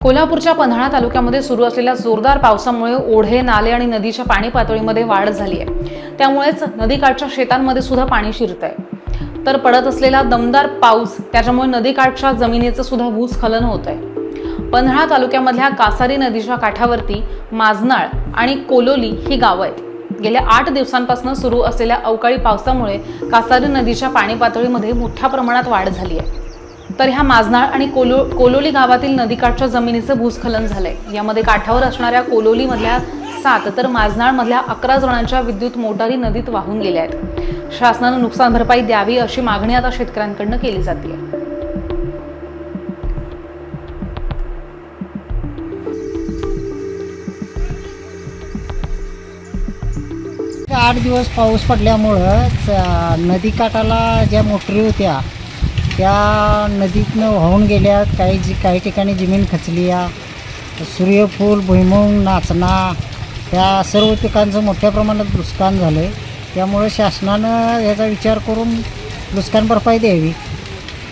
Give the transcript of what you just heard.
कोल्हापूरच्या पन्हाळा तालुक्यामध्ये सुरू असलेल्या जोरदार पावसामुळे ओढे, नाले आणि नदीच्या पाणी पातळीमध्ये वाढ झाली आहे। त्यामुळेच नदीकाठच्या शेतांमध्ये सुद्धा पाणी शिरतंय। तर पडत असलेला दमदार पाऊस त्याच्यामुळे नदीकाठच्या जमिनीचं सुद्धा भूस्खलन होत आहे। पन्हाळा तालुक्यामधल्या कासारी नदीच्या काठावरती माजनाळ आणि कोलोली ही गावं आहेत। गेल्या 8 दिवसांपासून सुरू असलेल्या अवकाळी पावसामुळे कासारी नदीच्या पाणी पातळीमध्ये मोठ्या प्रमाणात वाढ झाली आहे। तर ह्या माजनाळ आणि कोलोली गावातील नदीकाठच्या जमिनीचं भूस्खलन झालंय। यामध्ये काठावर असणाऱ्या कोलोली मधल्या 7 तर माजनाळ मधल्या 11 जणांच्या विद्युत मोटारी नदीत वाहून गेल्या आहेत। शासनानं नुकसान भरपाई द्यावी अशी मागणी आता शेतकऱ्यांकडून केली जाते। 8 दिवस पाऊस पडल्यामुळं नदीकाठाला ज्या मोटरी होत्या त्या नदीतनं वाहून गेल्या। काही ठिकाणी जमीन खचली आहे। सूर्यफूल, भुईमूग, नाचणा या सर्व पिकांचं मोठ्या प्रमाणात नुकसान झालं आहे। त्यामुळे शासनानं याचा विचार करून नुकसान भरपाई द्यावी।